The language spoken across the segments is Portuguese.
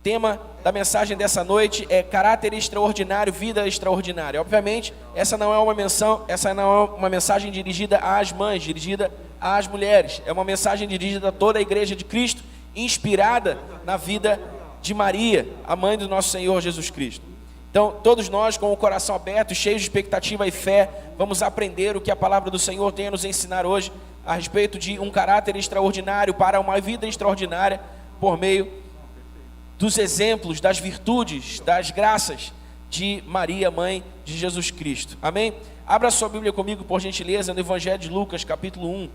tema da mensagem dessa noite é caráter extraordinário, vida extraordinária. Obviamente, essa não é uma mensagem dirigida às mães, dirigida às mulheres. É uma mensagem dirigida a toda a igreja de Cristo, inspirada na vida de Maria, a mãe do nosso Senhor Jesus Cristo. Então, todos nós, com o coração aberto, cheios de expectativa e fé, vamos aprender o que a palavra do Senhor tem a nos ensinar hoje a respeito de um caráter extraordinário para uma vida extraordinária por meio dos exemplos, das virtudes, das graças de Maria, mãe de Jesus Cristo. Amém? Abra sua Bíblia comigo, por gentileza, no Evangelho de Lucas, capítulo 1.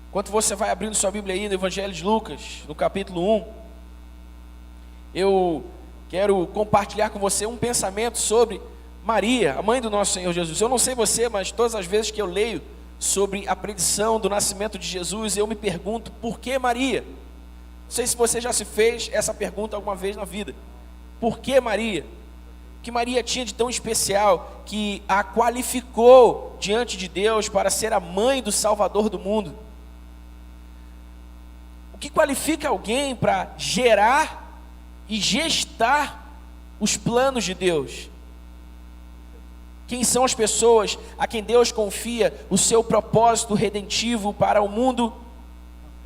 Enquanto você vai abrindo sua Bíblia aí no Evangelho de Lucas, no capítulo 1, eu quero compartilhar com você um pensamento sobre Maria, a mãe do nosso Senhor Jesus. Eu não sei você, mas todas as vezes que eu leio sobre a predição do nascimento de Jesus, eu me pergunto, por que Maria? Não sei se você já se fez essa pergunta alguma vez na vida. Por que Maria? O que Maria tinha de tão especial que a qualificou diante de Deus para ser a mãe do Salvador do mundo? O que qualifica alguém para gerar e gestar os planos de Deus? Quem são as pessoas a quem Deus confia o seu propósito redentivo para o mundo,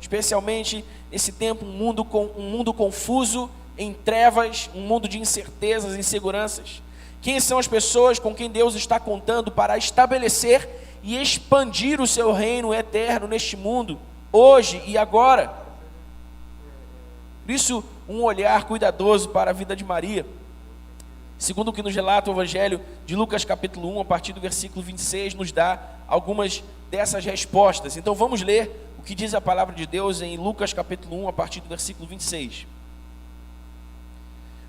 especialmente nesse tempo, um mundo confuso, em trevas, um mundo de incertezas, inseguranças? Quem são as pessoas com quem Deus está contando para estabelecer e expandir o seu reino eterno neste mundo, hoje e agora? Por isso, um olhar cuidadoso para a vida de Maria, segundo o que nos relata o Evangelho de Lucas capítulo 1, a partir do versículo 26, nos dá algumas dessas respostas. Então vamos ler o que diz a palavra de Deus em Lucas capítulo 1, a partir do versículo 26.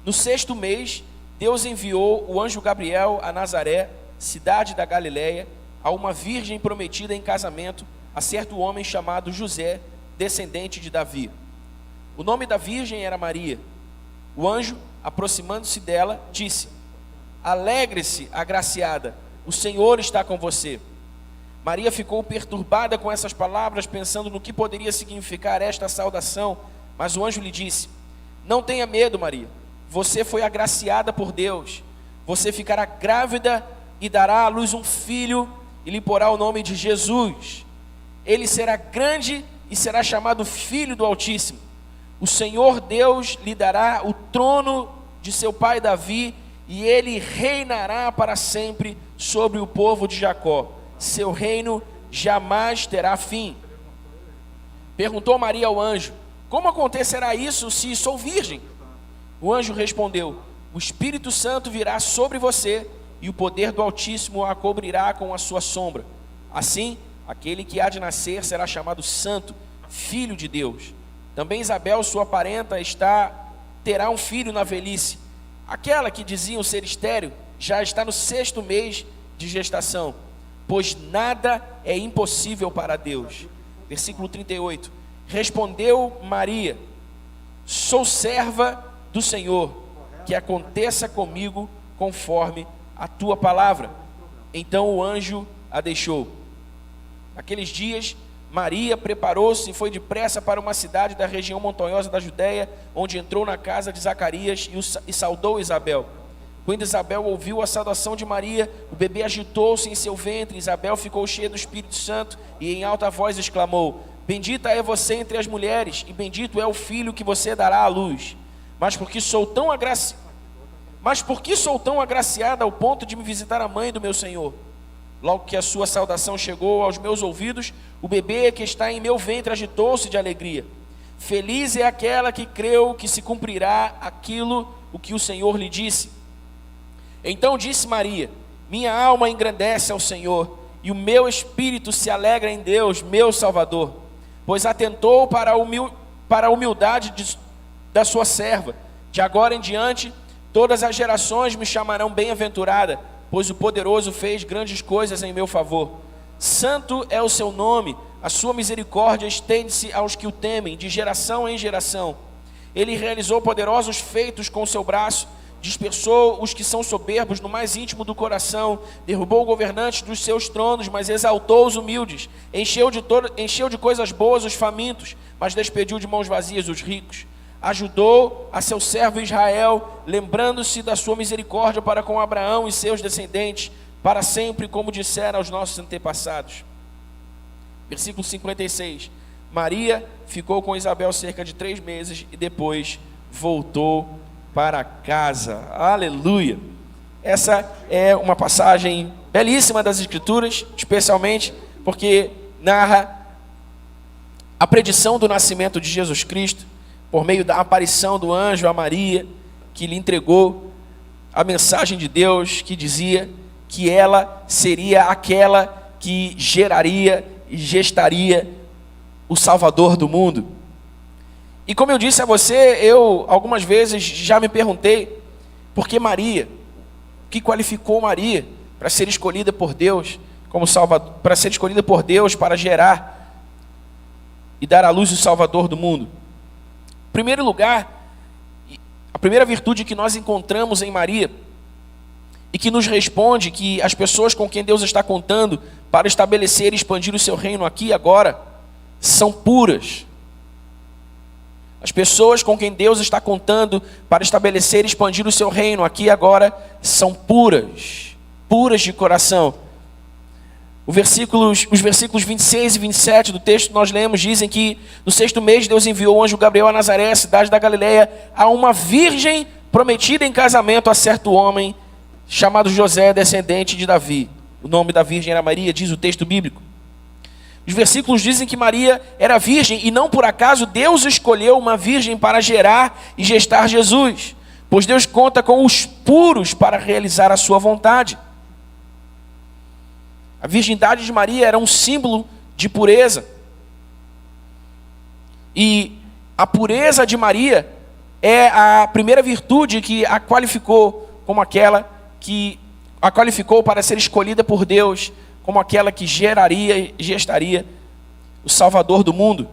No 6º mês, Deus enviou o anjo Gabriel a Nazaré, cidade da Galileia, a uma virgem prometida em casamento a certo homem chamado José, descendente de Davi. O nome da virgem era Maria. O anjo, aproximando-se dela, disse: Alegre-se, agraciada, o Senhor está com você. Maria ficou perturbada com essas palavras, pensando no que poderia significar esta saudação, mas o anjo lhe disse: Não tenha medo, Maria, você foi agraciada por Deus. Você ficará grávida e dará à luz um filho e lhe porá o nome de Jesus. Ele será grande e será chamado Filho do Altíssimo. O Senhor Deus lhe dará o trono de seu pai Davi, e ele reinará para sempre sobre o povo de Jacó. Seu reino jamais terá fim. Perguntou Maria ao anjo: Como acontecerá isso se sou virgem? O anjo respondeu: O Espírito Santo virá sobre você, e o poder do Altíssimo a cobrirá com a sua sombra. Assim, aquele que há de nascer será chamado Santo, Filho de Deus. Também Isabel, sua parenta, terá um filho na velhice. Aquela que diziam ser estéril já está no 6º mês de gestação, pois nada é impossível para Deus. Versículo 38. Respondeu Maria: Sou serva do Senhor, que aconteça comigo conforme a tua palavra. Então o anjo a deixou. Naqueles dias, Maria preparou-se e foi depressa para uma cidade da região montanhosa da Judéia, onde entrou na casa de Zacarias e saudou Isabel. Quando Isabel ouviu a saudação de Maria, o bebê agitou-se em seu ventre. Isabel ficou cheia do Espírito Santo e em alta voz exclamou: Bendita é você entre as mulheres, e bendito é o filho que você dará à luz. Mas por que sou tão agraciada ao ponto de me visitar a mãe do meu Senhor? Logo que a sua saudação chegou aos meus ouvidos, o bebê que está em meu ventre agitou-se de alegria. Feliz é aquela que creu que se cumprirá o que o Senhor lhe disse. Então disse Maria: Minha alma engrandece ao Senhor, e o meu espírito se alegra em Deus, meu Salvador, pois atentou para a humildade da sua serva. De agora em diante, todas as gerações me chamarão bem-aventurada, pois o poderoso fez grandes coisas em meu favor. Santo é o seu nome, a sua misericórdia estende-se aos que o temem, de geração em geração. Ele realizou poderosos feitos com o seu braço, dispersou os que são soberbos no mais íntimo do coração, derrubou governantes dos seus tronos, mas exaltou os humildes, encheu de coisas boas os famintos, mas despediu de mãos vazias os ricos. Ajudou a seu servo Israel, lembrando-se da sua misericórdia para com Abraão e seus descendentes, para sempre, como disseram aos nossos antepassados. Versículo 56. Maria ficou com Isabel cerca de 3 meses e depois voltou para casa. Aleluia! Essa é uma passagem belíssima das Escrituras, especialmente porque narra a predição do nascimento de Jesus Cristo, por meio da aparição do anjo a Maria, que lhe entregou a mensagem de Deus, que dizia que ela seria aquela que geraria e gestaria o Salvador do mundo. E como eu disse a você, eu algumas vezes já me perguntei, por que Maria? O que qualificou Maria para ser escolhida por Deus como Salvador, para ser escolhida por Deus para gerar e dar à luz o Salvador do mundo? Em primeiro lugar, a primeira virtude que nós encontramos em Maria e que nos responde que as pessoas com quem Deus está contando para estabelecer e expandir o seu reino aqui e agora são puras. As pessoas com quem Deus está contando para estabelecer e expandir o seu reino aqui e agora são puras, puras de coração. Os versículos 26 e 27 do texto que nós lemos dizem que no 6º mês Deus enviou o anjo Gabriel a Nazaré, cidade da Galileia, a uma virgem prometida em casamento a certo homem chamado José, descendente de Davi. O nome da virgem era Maria, diz o texto bíblico. Os versículos dizem que Maria era virgem e não por acaso Deus escolheu uma virgem para gerar e gestar Jesus, pois Deus conta com os puros para realizar a sua vontade. A virgindade de Maria era um símbolo de pureza. E a pureza de Maria é a primeira virtude que a qualificou como aquela que a qualificou para ser escolhida por Deus como aquela que geraria e gestaria o Salvador do mundo.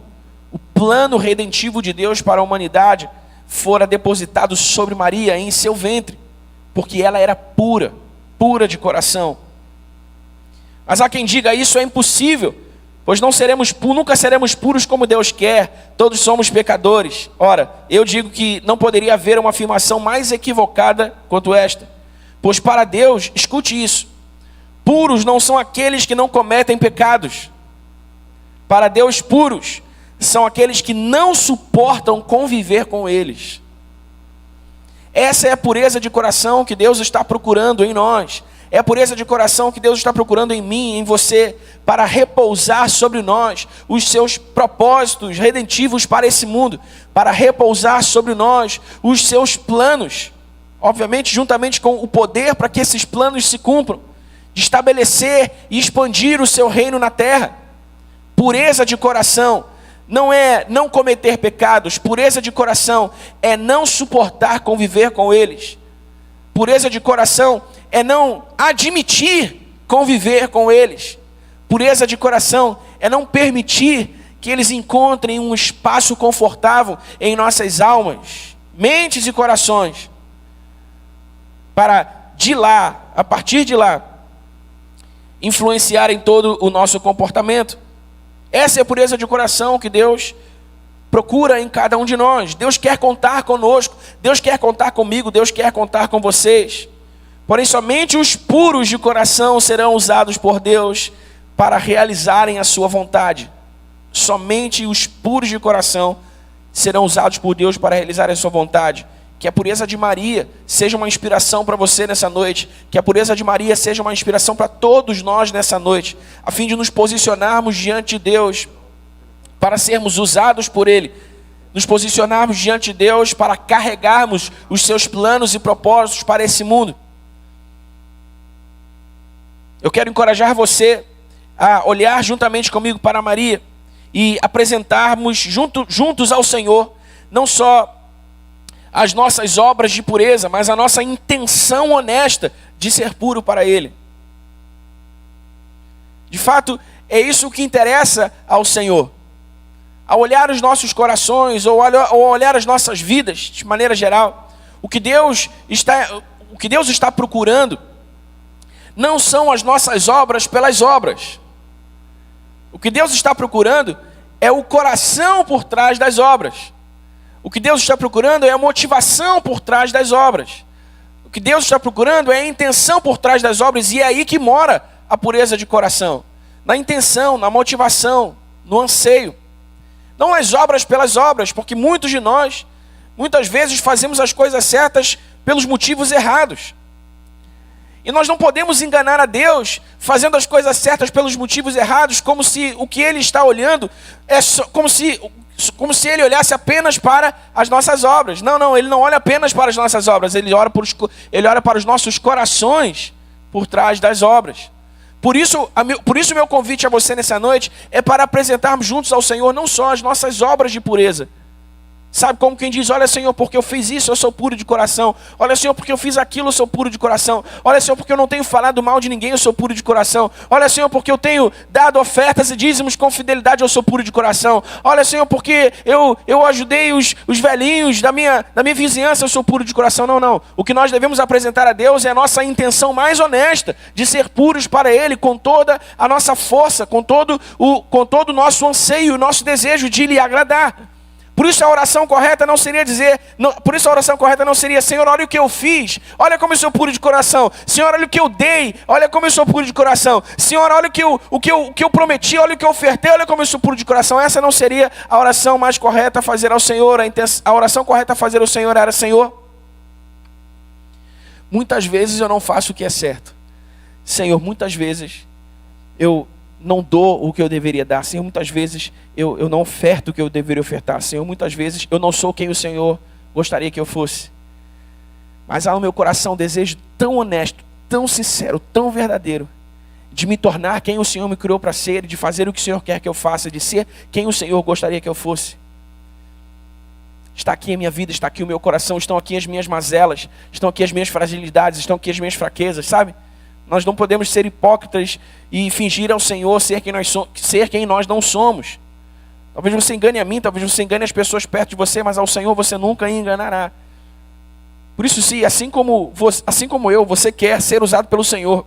O plano redentivo de Deus para a humanidade fora depositado sobre Maria em seu ventre, porque ela era pura, pura de coração. Mas há quem diga isso é impossível, pois nunca seremos puros como Deus quer, todos somos pecadores. Ora, eu digo que não poderia haver uma afirmação mais equivocada quanto esta, pois para Deus, escute isso, puros não são aqueles que não cometem pecados. Para Deus, puros são aqueles que não suportam conviver com eles. Essa é a pureza de coração que Deus está procurando em nós. É a pureza de coração que Deus está procurando em mim, em você, para repousar sobre nós os seus propósitos redentivos para esse mundo, para repousar sobre nós os seus planos, obviamente juntamente com o poder para que esses planos se cumpram, de estabelecer e expandir o seu reino na terra. Pureza de coração não é não cometer pecados, pureza de coração é não suportar conviver com eles. Pureza de coração é não admitir conviver com eles. Pureza de coração é não permitir que eles encontrem um espaço confortável em nossas almas, mentes e corações, para de lá, a partir de lá, influenciar em todo o nosso comportamento. Essa é a pureza de coração que Deus procura em cada um de nós. Deus quer contar conosco, Deus quer contar comigo, Deus quer contar com vocês. Porém, somente os puros de coração serão usados por Deus para realizarem a sua vontade. Somente os puros de coração serão usados por Deus para realizarem a sua vontade. Que a pureza de Maria seja uma inspiração para você nessa noite. Que a pureza de Maria seja uma inspiração para todos nós nessa noite, a fim de nos posicionarmos diante de Deus para sermos usados por Ele. Nos posicionarmos diante de Deus para carregarmos os seus planos e propósitos para esse mundo. Eu quero encorajar você a olhar juntamente comigo para Maria e apresentarmos juntos ao Senhor, não só as nossas obras de pureza, mas a nossa intenção honesta de ser puro para Ele. De fato, é isso que interessa ao Senhor. ao olhar os nossos corações, ou olhar as nossas vidas, de maneira geral, o que Deus está procurando não são as nossas obras pelas obras. O que Deus está procurando é o coração por trás das obras. O que Deus está procurando é a motivação por trás das obras. O que Deus está procurando é a intenção por trás das obras, e é aí que mora a pureza de coração. Na intenção, na motivação, no anseio. Não as obras pelas obras, porque muitos de nós, muitas vezes fazemos as coisas certas pelos motivos errados. E nós não podemos enganar a Deus fazendo as coisas certas pelos motivos errados, como se o que Ele está olhando é como se Ele olhasse apenas para as nossas obras. Não, Ele não olha apenas para as nossas obras, Ele olha para os nossos corações por trás das obras. Por isso meu convite a você nessa noite é para apresentarmos juntos ao Senhor não só as nossas obras de pureza. Sabe, como quem diz: olha, Senhor, porque eu fiz isso, eu sou puro de coração. Olha, Senhor, porque eu fiz aquilo, eu sou puro de coração. Olha, Senhor, porque eu não tenho falado mal de ninguém, eu sou puro de coração. Olha, Senhor, porque eu tenho dado ofertas e dízimos com fidelidade, eu sou puro de coração. Olha, Senhor, porque eu ajudei os velhinhos da minha vizinhança, eu sou puro de coração. Não. O que nós devemos apresentar a Deus é a nossa intenção mais honesta de ser puros para Ele, com toda a nossa força, com todo o nosso anseio, o nosso desejo de lhe agradar. Por isso a oração correta não seria Senhor, olha o que eu fiz, olha como eu sou puro de coração. Senhor, olha o que eu dei, olha como eu sou puro de coração. Senhor, olha o que eu prometi, olha o que eu ofertei, olha como eu sou puro de coração. Essa não seria a oração mais correta a fazer ao Senhor. A oração correta a fazer ao Senhor era: Senhor, muitas vezes eu não faço o que é certo. Senhor, muitas vezes eu não dou o que eu deveria dar. Senhor, muitas vezes eu não oferto o que eu deveria ofertar. Senhor, muitas vezes eu não sou quem o Senhor gostaria que eu fosse. Mas há no meu coração um desejo tão honesto, tão sincero, tão verdadeiro, de me tornar quem o Senhor me criou para ser, de fazer o que o Senhor quer que eu faça, de ser quem o Senhor gostaria que eu fosse. Está aqui a minha vida, está aqui o meu coração, estão aqui as minhas mazelas, estão aqui as minhas fragilidades, estão aqui as minhas fraquezas, sabe? Nós não podemos ser hipócritas e fingir ao Senhor ser quem nós não somos. Talvez você engane a mim, talvez você engane as pessoas perto de você, mas ao Senhor você nunca enganará. Por isso, se assim como eu, você quer ser usado pelo Senhor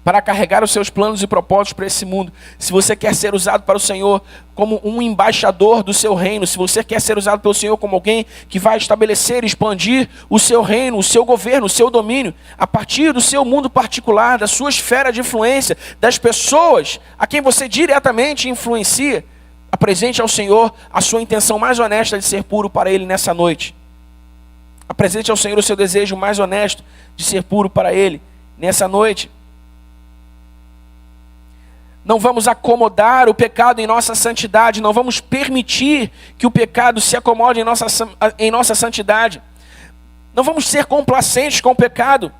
para carregar os seus planos e propósitos para esse mundo, se você quer ser usado para o Senhor como um embaixador do seu reino, se você quer ser usado pelo Senhor como alguém que vai estabelecer e expandir o seu reino, o seu governo, o seu domínio, a partir do seu mundo particular, da sua esfera de influência, das pessoas a quem você diretamente influencia, apresente ao Senhor a sua intenção mais honesta de ser puro para Ele nessa noite. Apresente ao Senhor o seu desejo mais honesto de ser puro para Ele nessa noite. Não vamos acomodar o pecado em nossa santidade. Não vamos permitir que o pecado se acomode em nossa santidade. Não vamos ser complacentes com o pecado.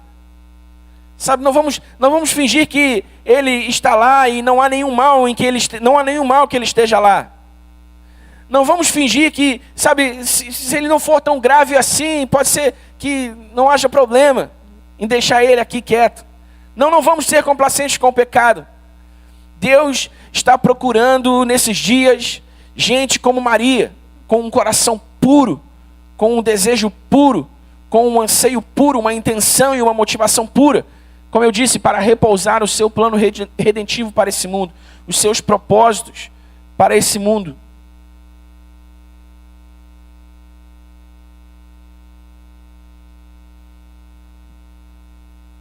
Sabe, não vamos fingir que ele está lá e não há nenhum mal que ele esteja lá. Não vamos fingir que, sabe, se ele não for tão grave assim, pode ser que não haja problema em deixar ele aqui quieto. Não vamos ser complacentes com o pecado. Deus está procurando nesses dias gente como Maria, com um coração puro, com um desejo puro, com um anseio puro, uma intenção e uma motivação pura. Como eu disse, para repousar o seu plano redentivo para esse mundo, os seus propósitos para esse mundo.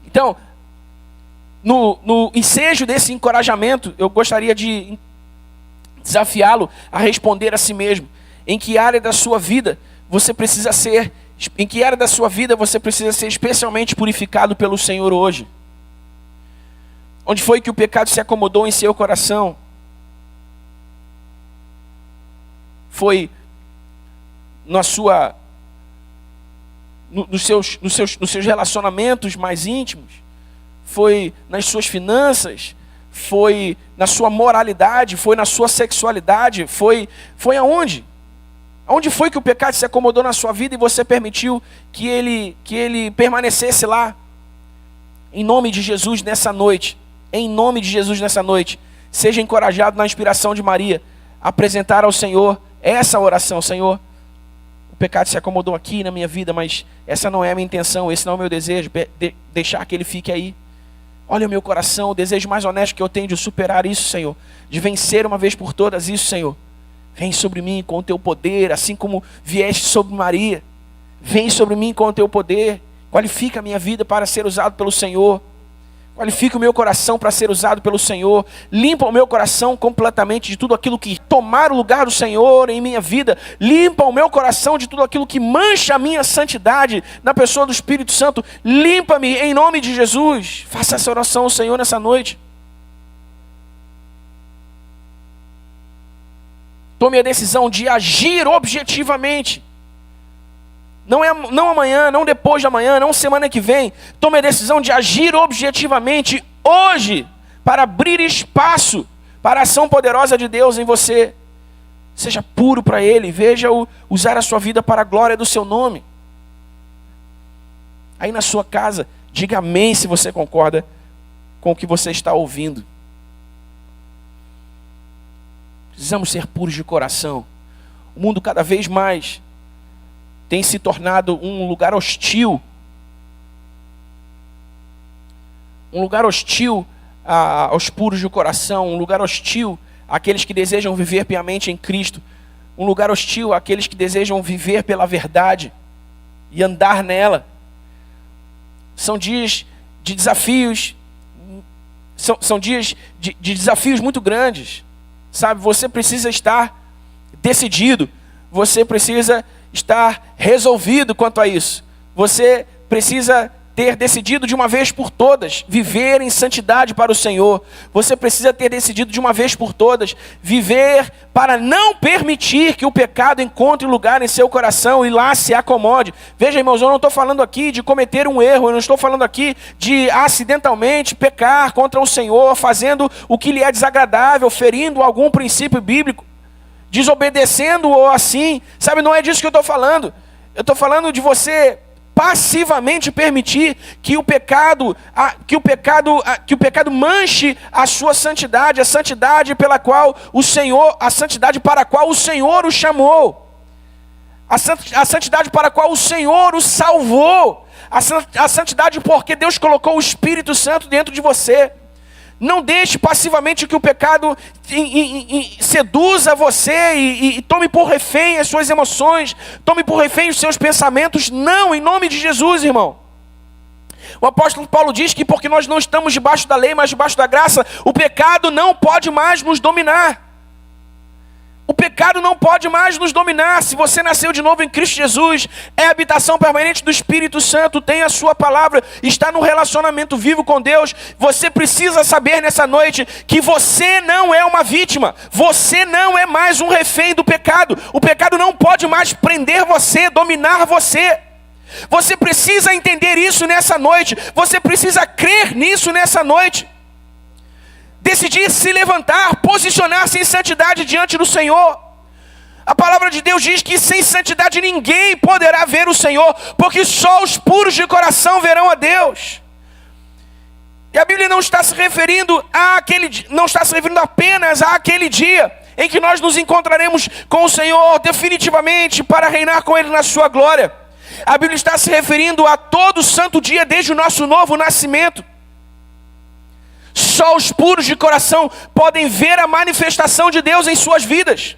Então, no ensejo desse encorajamento, eu gostaria de desafiá-lo a responder a si mesmo. Em que área da sua vida você precisa ser especialmente purificado pelo Senhor hoje? Onde foi que o pecado se acomodou em seu coração? Foi nos seus relacionamentos mais íntimos? Foi nas suas finanças? Foi na sua moralidade? Foi na sua sexualidade? Foi aonde? Aonde foi que o pecado se acomodou na sua vida e você permitiu que ele permanecesse lá? Em nome de Jesus nessa noite, seja encorajado na inspiração de Maria apresentar ao Senhor essa oração. Senhor, o pecado se acomodou aqui na minha vida, mas essa não é a minha intenção, esse não é o meu desejo, deixar que ele fique aí. Olha o meu coração, o desejo mais honesto que eu tenho de superar isso, Senhor, de vencer uma vez por todas isso, Senhor. Vem sobre mim com o teu poder, assim como vieste sobre Maria. Vem sobre mim com o teu poder. Qualifica a minha vida para ser usado pelo Senhor. Qualifica o meu coração para ser usado pelo Senhor. Limpa o meu coração completamente de tudo aquilo que tomar o lugar do Senhor em minha vida. Limpa o meu coração de tudo aquilo que mancha a minha santidade na pessoa do Espírito Santo. Limpa-me em nome de Jesus. Faça essa oração ao Senhor nessa noite. Tome a decisão de agir objetivamente. Não amanhã, não depois de amanhã, não semana que vem. Tome a decisão de agir objetivamente hoje, para abrir espaço para a ação poderosa de Deus em você. Seja puro para Ele, veja-o usar a sua vida para a glória do seu nome. Aí na sua casa, diga amém se você concorda com o que você está ouvindo. Precisamos ser puros de coração. O mundo cada vez mais tem se tornado um lugar hostil. Um lugar hostil aos puros de coração. Um lugar hostil àqueles que desejam viver piamente em Cristo. Um lugar hostil àqueles que desejam viver pela verdade e andar nela. São dias de desafios. São dias de desafios muito grandes. Sabe, você precisa estar decidido. Você precisa estar resolvido quanto a isso. Você precisa ter decidido de uma vez por todas viver em santidade para o Senhor. Você precisa ter decidido de uma vez por todas viver para não permitir que o pecado encontre lugar em seu coração e lá se acomode. Veja, irmãos, eu não estou falando aqui de cometer um erro, eu não estou falando aqui de acidentalmente pecar contra o Senhor, fazendo o que lhe é desagradável, ferindo algum princípio bíblico, desobedecendo ou assim, sabe, não é disso que eu estou falando. Eu estou falando de você passivamente permitir que o pecado manche a sua santidade, a santidade pela qual o Senhor, a santidade para a qual o Senhor o chamou, a santidade para a qual o Senhor o salvou, a santidade porque Deus colocou o Espírito Santo dentro de você. Não deixe passivamente que o pecado seduza você e tome por refém as suas emoções, tome por refém os seus pensamentos. Não, em nome de Jesus, irmão. O apóstolo Paulo diz que porque nós não estamos debaixo da lei, mas debaixo da graça, o pecado não pode mais nos dominar. O pecado não pode mais nos dominar. Se você nasceu de novo em Cristo Jesus, é a habitação permanente do Espírito Santo, tem a sua palavra, está no relacionamento vivo com Deus. Você precisa saber nessa noite que você não é uma vítima. Você não é mais um refém do pecado. O pecado não pode mais prender você, dominar você. Você precisa entender isso nessa noite. Você precisa crer nisso nessa noite. Decidir se levantar, posicionar-se em santidade diante do Senhor. A palavra de Deus diz que sem santidade ninguém poderá ver o Senhor, porque só os puros de coração verão a Deus. E a Bíblia não está se referindo apenas àquele dia em que nós nos encontraremos com o Senhor definitivamente para reinar com Ele na sua glória. A Bíblia está se referindo a todo santo dia desde o nosso novo nascimento. Só os puros de coração podem ver a manifestação de Deus em suas vidas.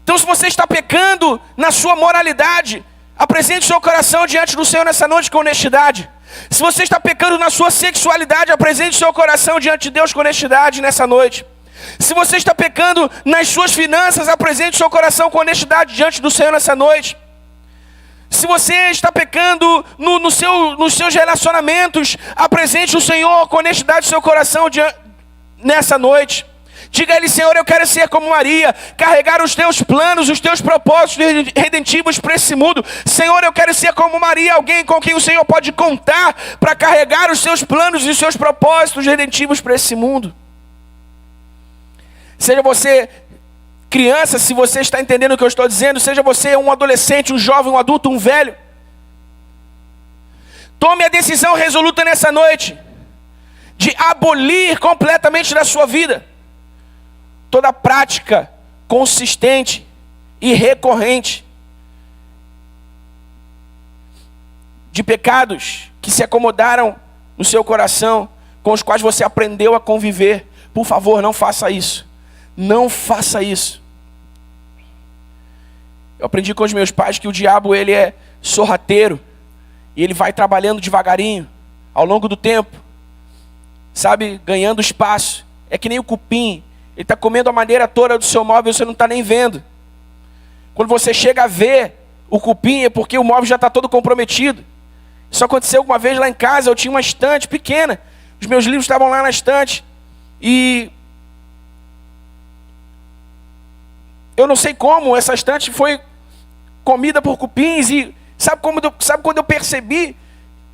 Então, se você está pecando na sua moralidade, apresente o seu coração diante do Senhor nessa noite com honestidade. Se você está pecando na sua sexualidade, apresente o seu coração diante de Deus com honestidade nessa noite. Se você está pecando nas suas finanças, apresente o seu coração com honestidade diante do Senhor nessa noite. Se você está pecando nos seus relacionamentos, apresente o Senhor com honestidade do seu coração nessa noite. Diga a Ele: Senhor, eu quero ser como Maria, carregar os teus planos, os teus propósitos redentivos para esse mundo. Senhor, eu quero ser como Maria, alguém com quem o Senhor pode contar para carregar os seus planos e os seus propósitos redentivos para esse mundo. Seja você criança, se você está entendendo o que eu estou dizendo, seja você um adolescente, um jovem, um adulto, um velho, tome a decisão resoluta nessa noite de abolir completamente da sua vida toda prática consistente e recorrente de pecados que se acomodaram no seu coração, com os quais você aprendeu a conviver, por favor, não faça isso. Não faça isso. Eu aprendi com os meus pais que o diabo, ele é sorrateiro, e ele vai trabalhando devagarinho, ao longo do tempo, sabe, ganhando espaço. É que nem o cupim, ele está comendo a madeira toda do seu móvel e você não está nem vendo. Quando você chega a ver o cupim, é porque o móvel já está todo comprometido. Isso aconteceu uma vez lá em casa. Eu tinha uma estante pequena, os meus livros estavam lá na estante, e eu não sei como essa estante foi comida por cupins. E sabe quando eu percebi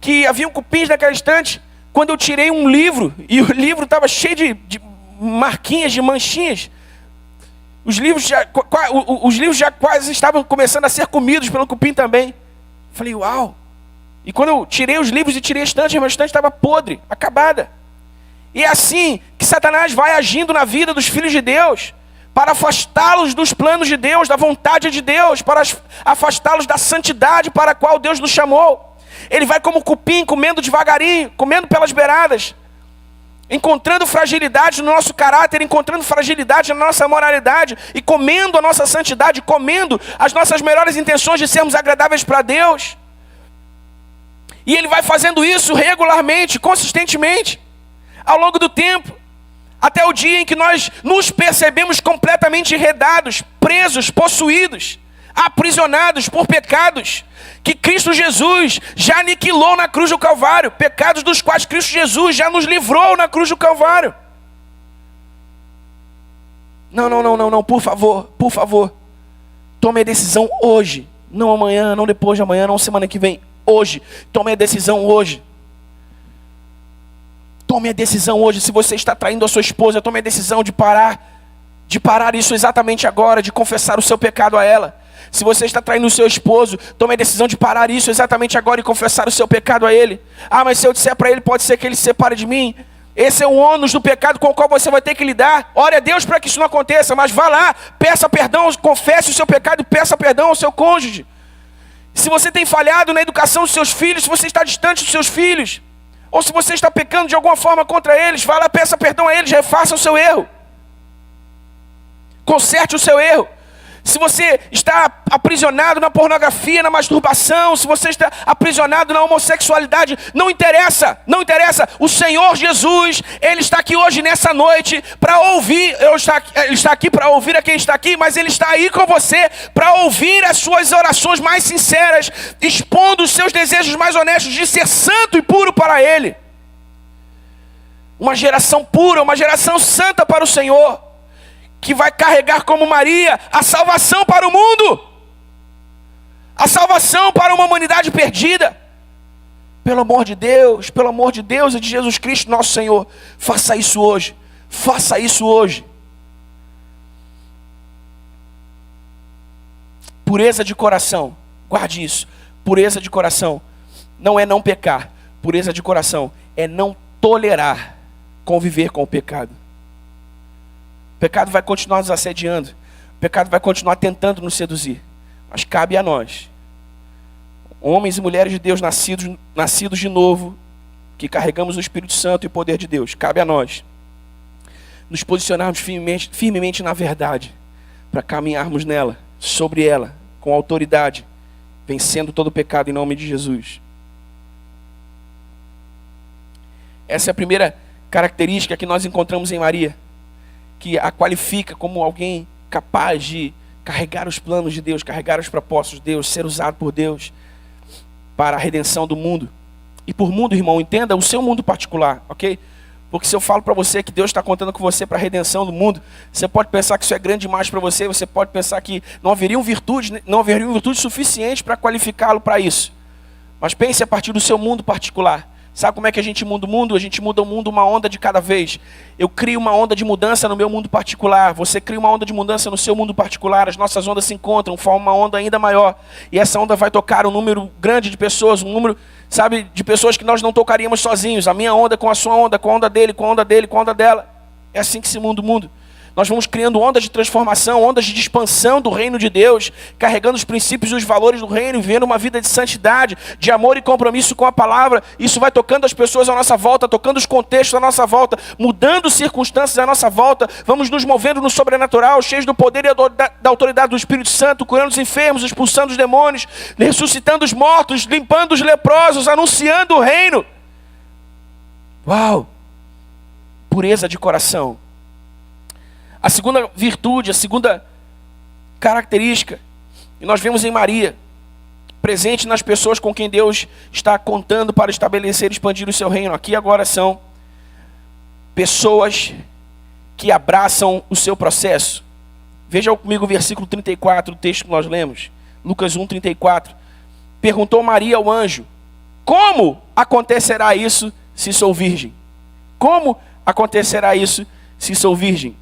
que havia cupins naquela estante? Quando eu tirei um livro, e o livro estava cheio de marquinhas, de manchinhas. Os livros já quase estavam começando a ser comidos pelo cupim também. Falei, uau! E quando eu tirei os livros e tirei a estante, a estante estava podre, acabada. E é assim que Satanás vai agindo na vida dos filhos de Deus, para afastá-los dos planos de Deus, da vontade de Deus, para afastá-los da santidade para a qual Deus nos chamou. Ele vai como cupim, comendo devagarinho, comendo pelas beiradas, encontrando fragilidade no nosso caráter, encontrando fragilidade na nossa moralidade, e comendo a nossa santidade, comendo as nossas melhores intenções de sermos agradáveis para Deus. E ele vai fazendo isso regularmente, consistentemente, ao longo do tempo, até o dia em que nós nos percebemos completamente enredados, presos, possuídos, aprisionados por pecados que Cristo Jesus já aniquilou na cruz do Calvário, pecados dos quais Cristo Jesus já nos livrou na cruz do Calvário. Não, por favor, tome a decisão hoje, não amanhã, não depois de amanhã, não semana que vem, hoje. Tome a decisão hoje. Tome a decisão hoje. Se você está traindo a sua esposa, tome a decisão de parar isso exatamente agora, de confessar o seu pecado a ela. Se você está traindo o seu esposo, tome a decisão de parar isso exatamente agora e confessar o seu pecado a ele. Ah, mas se eu disser para ele, pode ser que ele se separe de mim. Esse é o ônus do pecado com o qual você vai ter que lidar. Ore a Deus para que isso não aconteça, mas vá lá, peça perdão, confesse o seu pecado e peça perdão ao seu cônjuge. Se você tem falhado na educação dos seus filhos, se você está distante dos seus filhos, ou se você está pecando de alguma forma contra eles, vá lá, peça perdão a eles, refaça o seu erro. Conserte o seu erro. Se você está aprisionado na pornografia, na masturbação, se você está aprisionado na homossexualidade, não interessa. O Senhor Jesus, Ele está aqui hoje nessa noite para ouvir. Ele está aqui para ouvir a quem está aqui, mas Ele está aí com você para ouvir as suas orações mais sinceras, expondo os seus desejos mais honestos de ser santo e puro para Ele. Uma geração pura, uma geração santa para o Senhor, que vai carregar como Maria a salvação para o mundo, a salvação para uma humanidade perdida. Pelo amor de Deus e de Jesus Cristo nosso Senhor, faça isso hoje, faça isso hoje. Pureza de coração, guarde isso, pureza de coração não é não pecar, pureza de coração é não tolerar conviver com o pecado. O pecado vai continuar nos assediando. O pecado vai continuar tentando nos seduzir. Mas cabe a nós, homens e mulheres de Deus nascidos de novo, que carregamos o Espírito Santo e o poder de Deus, cabe a nós nos posicionarmos firmemente na verdade, para caminharmos nela, sobre ela, com autoridade, vencendo todo o pecado em nome de Jesus. Essa é a primeira característica que nós encontramos em Maria, que a qualifica como alguém capaz de carregar os planos de Deus, carregar os propósitos de Deus, ser usado por Deus para a redenção do mundo. E por mundo, irmão, entenda o seu mundo particular, ok? Porque se eu falo para você que Deus está contando com você para a redenção do mundo, você pode pensar que isso é grande demais para você, você pode pensar que não haveriam virtudes suficientes para qualificá-lo para isso. Mas pense a partir do seu mundo particular. Sabe como é que a gente muda o mundo? A gente muda o mundo uma onda de cada vez. Eu crio uma onda de mudança no meu mundo particular. Você cria uma onda de mudança no seu mundo particular. As nossas ondas se encontram, formam uma onda ainda maior. E essa onda vai tocar um número grande de pessoas, um número, sabe, de pessoas que nós não tocaríamos sozinhos. A minha onda com a sua onda, com a onda dele, com a onda dele, com a onda dela. É assim que se muda o mundo. Nós vamos criando ondas de transformação, ondas de expansão do reino de Deus, carregando os princípios e os valores do reino, vivendo uma vida de santidade, de amor e compromisso com a palavra. Isso vai tocando as pessoas à nossa volta, tocando os contextos à nossa volta, mudando circunstâncias à nossa volta. Vamos nos movendo no sobrenatural, cheios do poder e da autoridade do Espírito Santo, curando os enfermos, expulsando os demônios, ressuscitando os mortos, limpando os leprosos, anunciando o reino. Uau! Pureza de coração. A segunda virtude, a segunda característica que nós vemos em Maria, presente nas pessoas com quem Deus está contando para estabelecer e expandir o seu reino aqui e agora, são pessoas que abraçam o seu processo. Veja comigo o versículo 34, o texto que nós lemos. Lucas 1, 34. Perguntou Maria ao anjo: como acontecerá isso se sou virgem? Como acontecerá isso se sou virgem?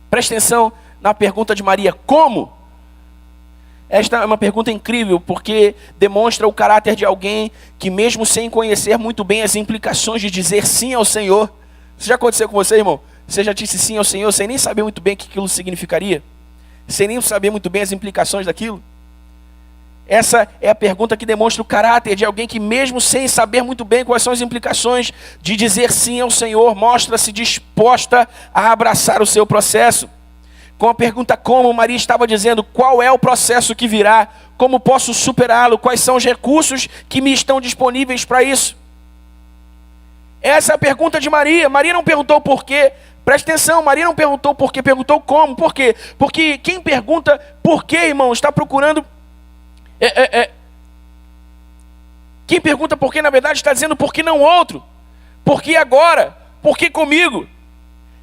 Preste atenção na pergunta de Maria: como? Esta é uma pergunta incrível, porque demonstra o caráter de alguém que, mesmo sem conhecer muito bem as implicações de dizer sim ao Senhor... Isso já aconteceu com você, irmão? Você já disse sim ao Senhor sem nem saber muito bem o que aquilo significaria? Sem nem saber muito bem as implicações daquilo? Essa é a pergunta que demonstra o caráter de alguém que, mesmo sem saber muito bem quais são as implicações de dizer sim ao Senhor, mostra-se disposta a abraçar o seu processo. Com a pergunta como, Maria estava dizendo: qual é o processo que virá? Como posso superá-lo? Quais são os recursos que me estão disponíveis para isso? Essa é a pergunta de Maria. Maria não perguntou por quê. Preste atenção, Maria não perguntou por quê, perguntou como. Por quê? Porque quem pergunta por quê, irmão, está procurando... Quem pergunta por quê, na verdade, está dizendo por que não outro? Por que agora? Por que comigo?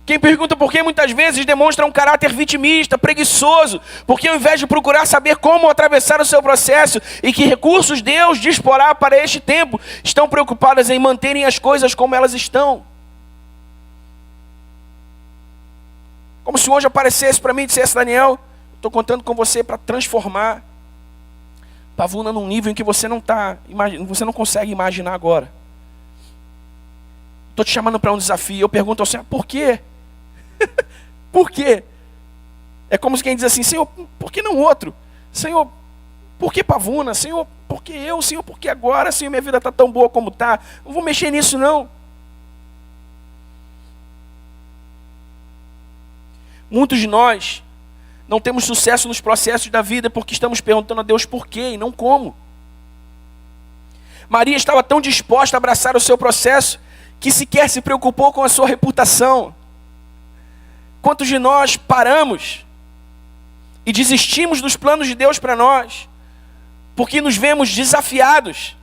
Quem pergunta por quê, muitas vezes, demonstra um caráter vitimista, preguiçoso, porque ao invés de procurar saber como atravessar o seu processo e que recursos Deus disporá para este tempo, estão preocupadas em manterem as coisas como elas estão. Como se hoje aparecesse para mim e dissesse: Daniel, estou contando com você para transformar Pavuna num nível em que você não consegue imaginar agora. Estou te chamando para um desafio. Eu pergunto ao Senhor: por quê? Por quê? É como quem diz assim: Senhor, por que não outro? Senhor, por que Pavuna? Senhor, por que eu? Senhor, por que agora? Senhor, minha vida está tão boa como está. Não vou mexer nisso não. Muitos de nós não temos sucesso nos processos da vida porque estamos perguntando a Deus por quê e não como. Maria estava tão disposta a abraçar o seu processo que sequer se preocupou com a sua reputação. Quantos de nós paramos e desistimos dos planos de Deus para nós porque nos vemos desafiados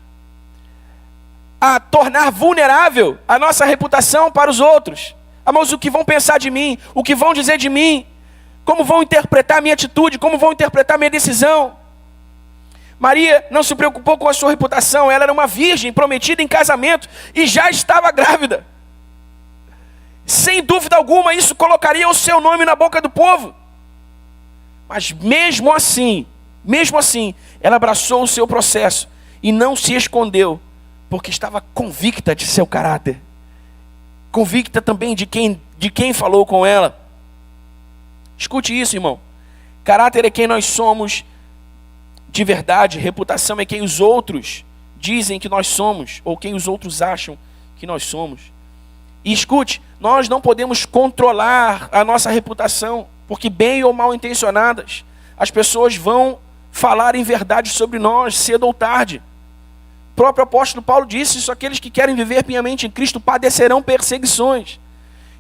a tornar vulnerável a nossa reputação para os outros? Mas o que vão pensar de mim? O que vão dizer de mim? Como vão interpretar a minha atitude? Como vão interpretar a minha decisão? Maria não se preocupou com a sua reputação. Ela era uma virgem prometida em casamento e já estava grávida. Sem dúvida alguma, isso colocaria o seu nome na boca do povo. Mas mesmo assim, ela abraçou o seu processo e não se escondeu, porque estava convicta de seu caráter. Convicta também de quem falou com ela. Escute isso, irmão. Caráter é quem nós somos de verdade. Reputação é quem os outros dizem que nós somos, ou quem os outros acham que nós somos. E escute, nós não podemos controlar a nossa reputação, porque bem ou mal intencionadas, as pessoas vão falar em verdade sobre nós, cedo ou tarde. O próprio apóstolo Paulo disse isso: aqueles que querem viver piamente em Cristo padecerão perseguições.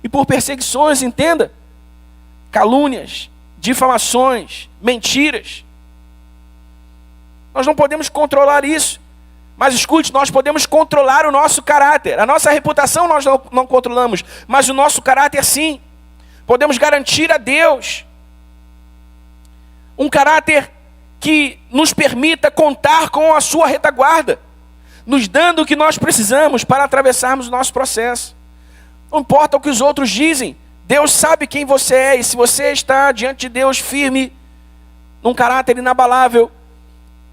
E por perseguições, entenda, calúnias, difamações, mentiras. Nós não podemos controlar isso. Mas escute, nós podemos controlar o nosso caráter. A nossa reputação nós não controlamos, mas o nosso caráter sim. Podemos garantir a Deus um caráter que nos permita contar com a sua retaguarda, nos dando o que nós precisamos para atravessarmos o nosso processo. Não importa o que os outros dizem, Deus sabe quem você é, e se você está diante de Deus firme, num caráter inabalável,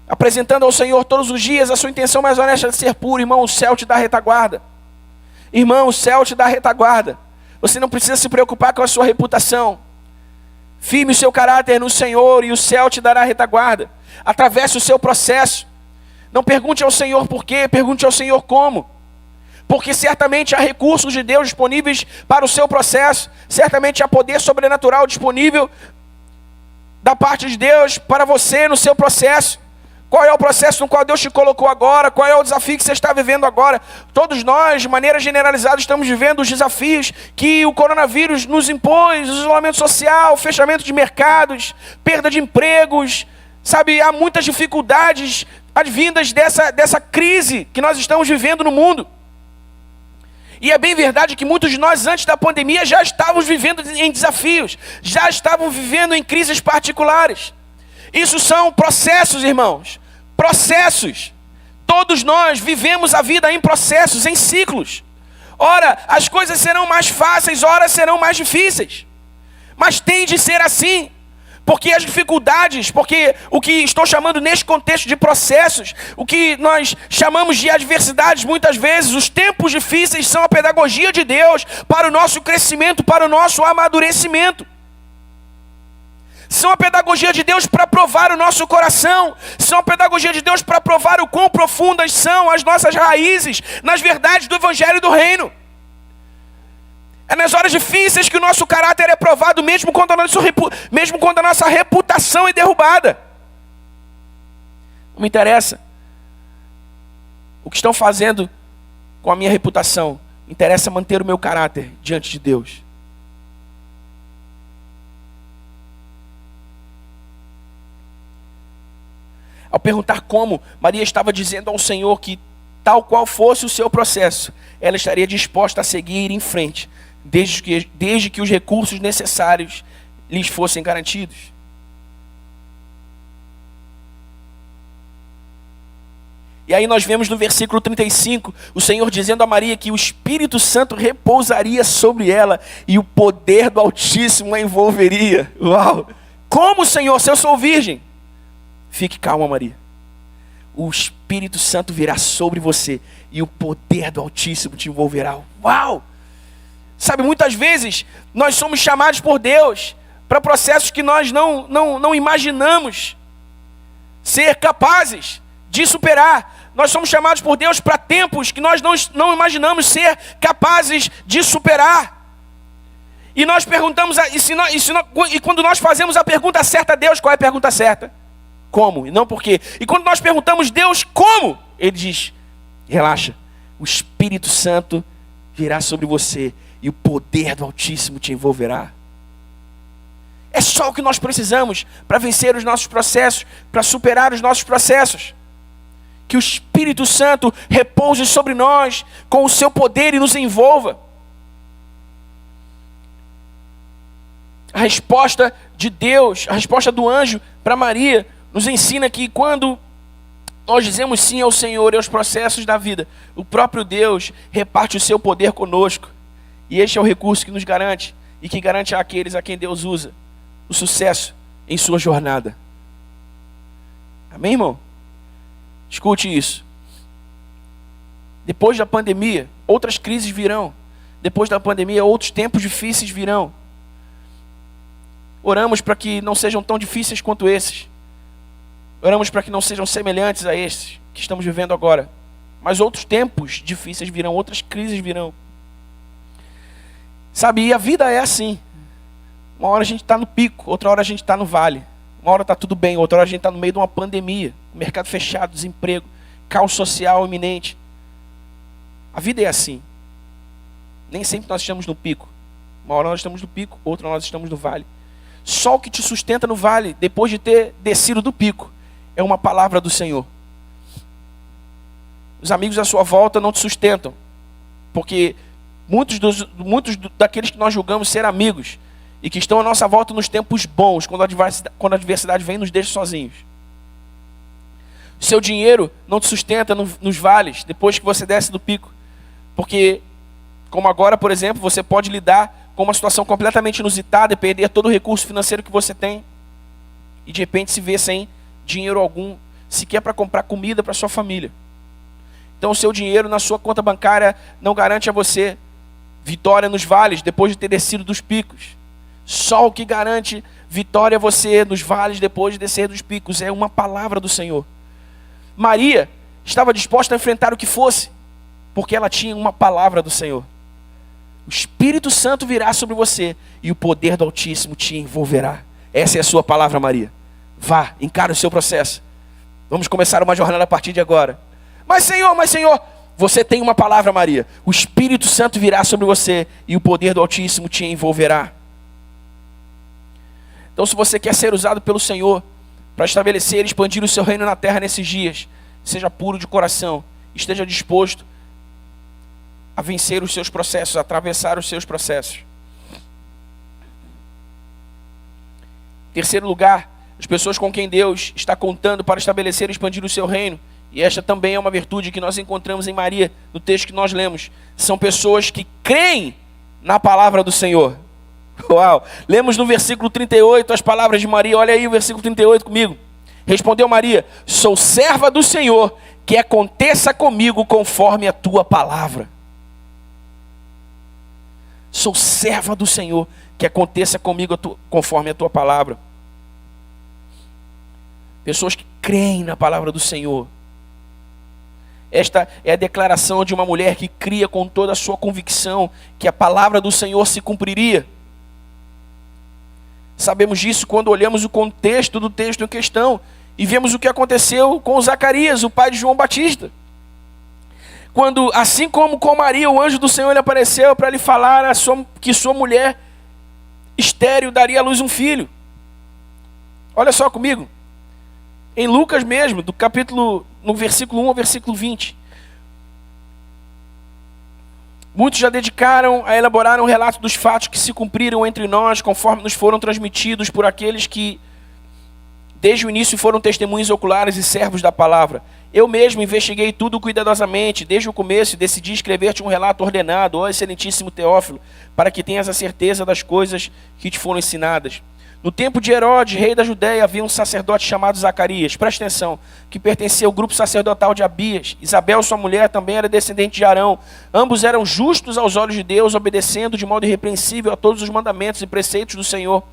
apresentando ao Senhor todos os dias a sua intenção mais honesta de ser puro, irmão, o céu te dá retaguarda. Irmão, o céu te dá retaguarda. Você não precisa se preocupar com a sua reputação. Firme o seu caráter no Senhor e o céu te dará retaguarda. Atravesse o seu processo. Não pergunte ao Senhor por quê, pergunte ao Senhor como. Porque certamente há recursos de Deus disponíveis para o seu processo. Certamente há poder sobrenatural disponível da parte de Deus para você no seu processo. Qual é o processo no qual Deus te colocou agora? Qual é o desafio que você está vivendo agora? Todos nós, de maneira generalizada, estamos vivendo os desafios que o coronavírus nos impôs: isolamento social, fechamento de mercados, perda de empregos. Sabe, há muitas dificuldades advindas dessa crise que nós estamos vivendo no mundo. E é bem verdade que muitos de nós, antes da pandemia, já estávamos vivendo em desafios, já estavam vivendo em crises particulares. Isso são processos, irmãos. Processos. Todos nós vivemos a vida em processos, em ciclos. Ora, as coisas serão mais fáceis, ora serão mais difíceis. Mas tem de ser assim. Porque as dificuldades, porque o que estou chamando neste contexto de processos, o que nós chamamos de adversidades muitas vezes, os tempos difíceis são a pedagogia de Deus para o nosso crescimento, para o nosso amadurecimento. São a pedagogia de Deus para provar o nosso coração. São a pedagogia de Deus para provar o quão profundas são as nossas raízes nas verdades do Evangelho e do Reino. É nas horas difíceis que o nosso caráter é provado, mesmo quando a nossa reputação é derrubada. Não me interessa o que estão fazendo com a minha reputação. Me interessa manter o meu caráter diante de Deus. Ao perguntar como, Maria estava dizendo ao Senhor que, tal qual fosse o seu processo, ela estaria disposta a seguir em frente, desde que os recursos necessários lhes fossem garantidos. E aí nós vemos no versículo 35, o Senhor dizendo a Maria que o Espírito Santo repousaria sobre ela e o poder do Altíssimo a envolveria. Uau! Como, Senhor, se eu sou virgem? Fique calma, Maria. O Espírito Santo virá sobre você e o poder do Altíssimo te envolverá. Uau! Sabe, muitas vezes nós somos chamados por Deus para processos que nós não imaginamos ser capazes de superar. Nós somos chamados por Deus para tempos que nós não imaginamos ser capazes de superar. E nós perguntamos, e quando nós fazemos a pergunta certa a Deus, qual é a pergunta certa? Como? E não por quê. E quando nós perguntamos, Deus, como? Ele diz, relaxa, o Espírito Santo virá sobre você e o poder do Altíssimo te envolverá. É só o que nós precisamos para vencer os nossos processos, para superar os nossos processos. Que o Espírito Santo repouse sobre nós com o seu poder e nos envolva. A resposta de Deus, a resposta do anjo para Maria, nos ensina que quando nós dizemos sim ao Senhor e aos processos da vida, o próprio Deus reparte o seu poder conosco. E este é o recurso que nos garante e que garante àqueles a quem Deus usa o sucesso em sua jornada. Amém, irmão? Escute isso. Depois da pandemia, outras crises virão. Depois da pandemia, outros tempos difíceis virão. Oramos para que não sejam tão difíceis quanto esses. Oramos para que não sejam semelhantes a esses que estamos vivendo agora. Mas outros tempos difíceis virão, outras crises virão. Sabe, e a vida é assim. Uma hora a gente está no pico, outra hora a gente está no vale. Uma hora está tudo bem, outra hora a gente está no meio de uma pandemia. Mercado fechado, desemprego, caos social iminente. A vida é assim. Nem sempre nós estamos no pico. Uma hora nós estamos no pico, outra nós estamos no vale. Só o que te sustenta no vale, depois de ter descido do pico, é uma palavra do Senhor. Os amigos à sua volta não te sustentam, porque muitos daqueles que nós julgamos ser amigos e que estão à nossa volta nos tempos bons, quando a adversidade vem, nos deixa sozinhos. Seu dinheiro não te sustenta nos vales, depois que você desce do pico, porque, como agora, por exemplo, você pode lidar com uma situação completamente inusitada e perder todo o recurso financeiro que você tem e de repente se vê sem dinheiro algum, sequer para comprar comida para sua família. Então o seu dinheiro na sua conta bancária não garante a você vitória nos vales depois de ter descido dos picos. Só o que garante vitória a você nos vales depois de descer dos picos é uma palavra do Senhor. Maria estava disposta a enfrentar o que fosse, porque ela tinha uma palavra do Senhor. O Espírito Santo virá sobre você e o poder do Altíssimo te envolverá. Essa é a sua palavra, Maria. Vá, encare o seu processo. Vamos começar uma jornada a partir de agora. Mas Senhor, você tem uma palavra, Maria. O Espírito Santo virá sobre você e o poder do Altíssimo te envolverá. Então, se você quer ser usado pelo Senhor para estabelecer e expandir o seu reino na terra nesses dias, seja puro de coração, esteja disposto a vencer os seus processos, a atravessar os seus processos. Terceiro lugar, as pessoas com quem Deus está contando para estabelecer e expandir o seu reino, e esta também é uma virtude que nós encontramos em Maria, no texto que nós lemos, são pessoas que creem na palavra do Senhor. Uau! Lemos no versículo 38 as palavras de Maria. Olha aí o versículo 38 comigo. Respondeu Maria: sou serva do Senhor, que aconteça comigo conforme a tua palavra. Sou serva do Senhor, que aconteça comigo conforme a tua palavra. Pessoas que creem na palavra do Senhor. Esta é a declaração de uma mulher que cria com toda a sua convicção que a palavra do Senhor se cumpriria. Sabemos disso quando olhamos o contexto do texto em questão e vemos o que aconteceu com Zacarias, o pai de João Batista. Quando, assim como com Maria, o anjo do Senhor lhe apareceu para lhe falar que sua mulher estéril daria à luz um filho. Olha só comigo. Em Lucas mesmo, no versículo 1 ao versículo 20. Muitos já dedicaram a elaborar um relato dos fatos que se cumpriram entre nós, conforme nos foram transmitidos por aqueles que, desde o início, foram testemunhas oculares e servos da palavra. Eu mesmo investiguei tudo cuidadosamente, desde o começo, e decidi escrever-te um relato ordenado, ó excelentíssimo Teófilo, para que tenhas a certeza das coisas que te foram ensinadas. No tempo de Herodes, rei da Judéia, havia um sacerdote chamado Zacarias, presta atenção, que pertencia ao grupo sacerdotal de Abias. Isabel, sua mulher, também era descendente de Arão. Ambos eram justos aos olhos de Deus, obedecendo de modo irrepreensível a todos os mandamentos e preceitos do Senhor.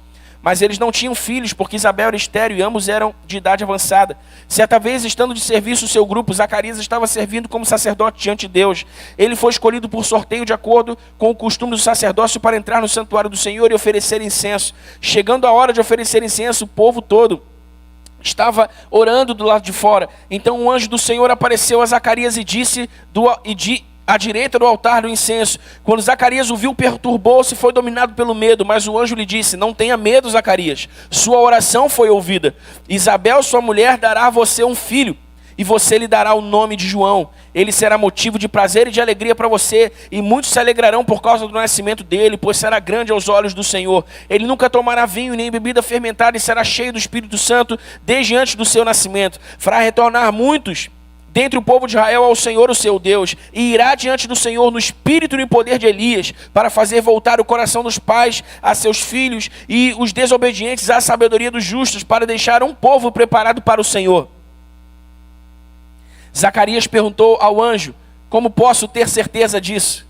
Mas eles não tinham filhos, porque Isabel era estéril e ambos eram de idade avançada. Certa vez, estando de serviço o seu grupo, Zacarias estava servindo como sacerdote diante de Deus. Ele foi escolhido por sorteio de acordo com o costume do sacerdócio para entrar no santuário do Senhor e oferecer incenso. Chegando a hora de oferecer incenso, o povo todo estava orando do lado de fora. Então um anjo do Senhor apareceu a Zacarias e disse à direita do altar do incenso. Quando Zacarias o viu, perturbou-se e foi dominado pelo medo. Mas o anjo lhe disse: não tenha medo, Zacarias. Sua oração foi ouvida. Isabel, sua mulher, dará a você um filho. E você lhe dará o nome de João. Ele será motivo de prazer e de alegria para você. E muitos se alegrarão por causa do nascimento dele, pois será grande aos olhos do Senhor. Ele nunca tomará vinho nem bebida fermentada e será cheio do Espírito Santo desde antes do seu nascimento. Fará retornar muitos dentre o povo de Israel ao Senhor, o seu Deus, e irá diante do Senhor no espírito e no poder de Elias, para fazer voltar o coração dos pais a seus filhos e os desobedientes à sabedoria dos justos, para deixar um povo preparado para o Senhor. Zacarias perguntou ao anjo: como posso ter certeza disso?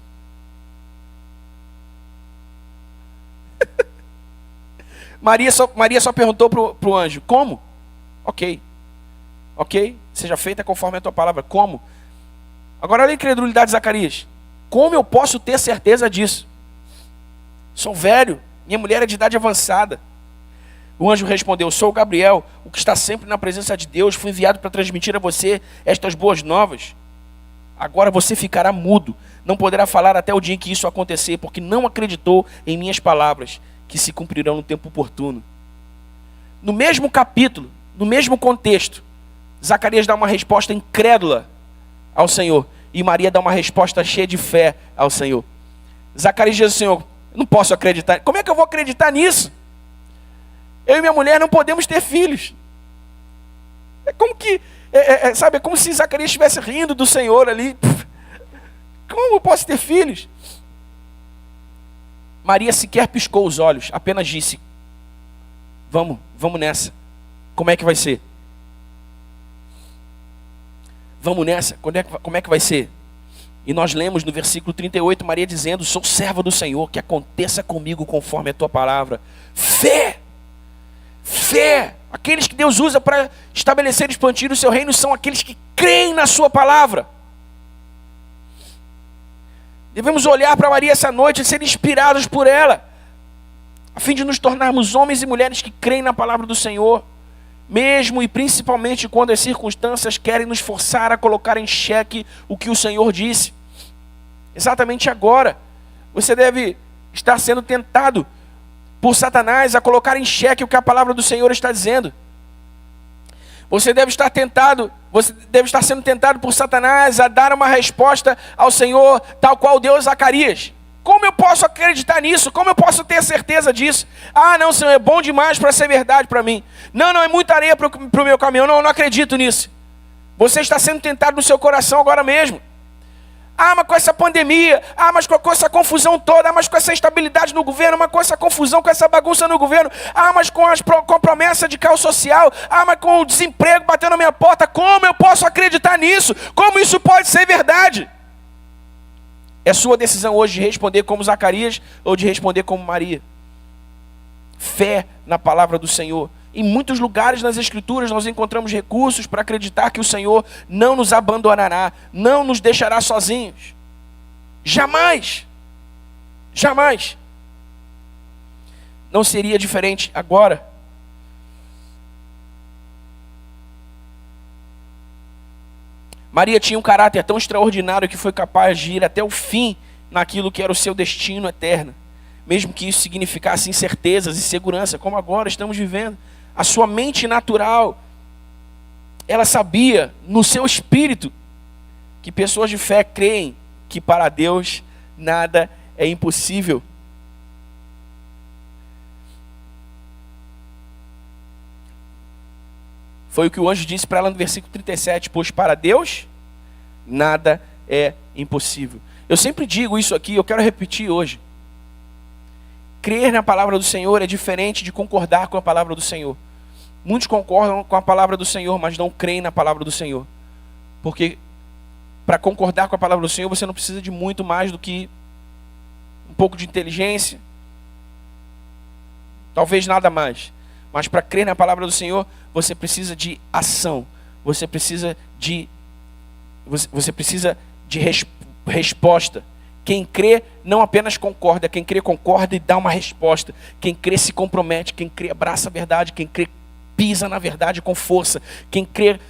Maria só perguntou para o anjo: como? Ok, seja feita conforme a tua palavra. Como? Agora olha a incredulidade de Zacarias. Como eu posso ter certeza disso? Sou velho, minha mulher é de idade avançada. O anjo respondeu: sou Gabriel, o que está sempre na presença de Deus. Fui enviado para transmitir a você estas boas novas. Agora você ficará mudo, não poderá falar até o dia em que isso acontecer, porque não acreditou em minhas palavras, que se cumprirão no tempo oportuno. No mesmo capítulo, no mesmo contexto, Zacarias dá uma resposta incrédula ao Senhor, e Maria dá uma resposta cheia de fé ao Senhor. Zacarias diz ao Senhor: não posso acreditar. Como é que eu vou acreditar nisso? Eu e minha mulher não podemos ter filhos. É como que, sabe, é como se Zacarias estivesse rindo do Senhor ali. Como eu posso ter filhos? Maria sequer piscou os olhos, apenas disse: vamos nessa. Como é que vai ser? Vamos nessa, como é que vai ser? E nós lemos no versículo 38, Maria dizendo: sou serva do Senhor, que aconteça comigo conforme a tua palavra. Fé! Fé! Aqueles que Deus usa para estabelecer e expandir o seu reino são aqueles que creem na sua palavra. Devemos olhar para Maria essa noite e ser inspirados por ela, a fim de nos tornarmos homens e mulheres que creem na palavra do Senhor, mesmo e principalmente quando as circunstâncias querem nos forçar a colocar em xeque o que o Senhor disse. Exatamente agora, você deve estar sendo tentado por Satanás a colocar em xeque o que a palavra do Senhor está dizendo. Você deve estar sendo tentado por Satanás a dar uma resposta ao Senhor, tal qual deu a Zacarias. Como eu posso acreditar nisso? Como eu posso ter certeza disso? Ah, não, Senhor, é bom demais para ser verdade para mim. Não, é muita areia para o meu caminhão. Não, eu não acredito nisso. Você está sendo tentado no seu coração agora mesmo. Ah, mas com essa pandemia, mas com essa confusão toda, mas com essa instabilidade no governo, mas com essa confusão, com essa bagunça no governo, mas com a promessa de caos social, mas com o desemprego batendo na minha porta, como eu posso acreditar nisso? Como isso pode ser verdade? É sua decisão hoje de responder como Zacarias ou de responder como Maria. Fé na palavra do Senhor. Em muitos lugares nas Escrituras nós encontramos recursos para acreditar que o Senhor não nos abandonará, não nos deixará sozinhos. Jamais. Jamais. Não seria diferente agora. Maria tinha um caráter tão extraordinário que foi capaz de ir até o fim naquilo que era o seu destino eterno, mesmo que isso significasse incertezas e segurança, como agora estamos vivendo. A sua mente natural, ela sabia no seu espírito que pessoas de fé creem que para Deus nada é impossível. Foi o que o anjo disse para ela no versículo 37, pois para Deus nada é impossível. Eu sempre digo isso aqui, eu quero repetir hoje. Crer na palavra do Senhor é diferente de concordar com a palavra do Senhor. Muitos concordam com a palavra do Senhor, mas não creem na palavra do Senhor. Porque para concordar com a palavra do Senhor, você não precisa de muito mais do que um pouco de inteligência. Talvez nada mais. Mas para crer na palavra do Senhor, você precisa de ação. Você precisa de resposta. Quem crê não apenas concorda. Quem crê concorda e dá uma resposta. Quem crê se compromete. Quem crê abraça a verdade. Quem crê pisa na verdade com força. Quem crê,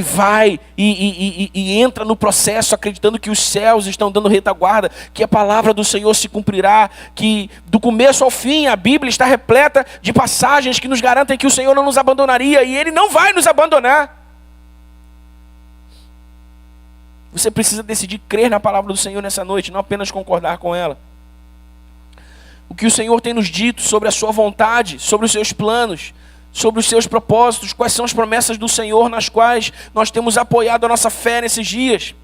vai e entra no processo acreditando que os céus estão dando retaguarda, que a palavra do Senhor se cumprirá, que do começo ao fim a Bíblia está repleta de passagens que nos garantem que o Senhor não nos abandonaria e Ele não vai nos abandonar. Você precisa decidir crer na palavra do Senhor nessa noite, não apenas concordar com ela. O que o Senhor tem nos dito sobre a sua vontade, sobre os seus planos, sobre os seus propósitos, quais são as promessas do Senhor nas quais nós temos apoiado a nossa fé nesses dias.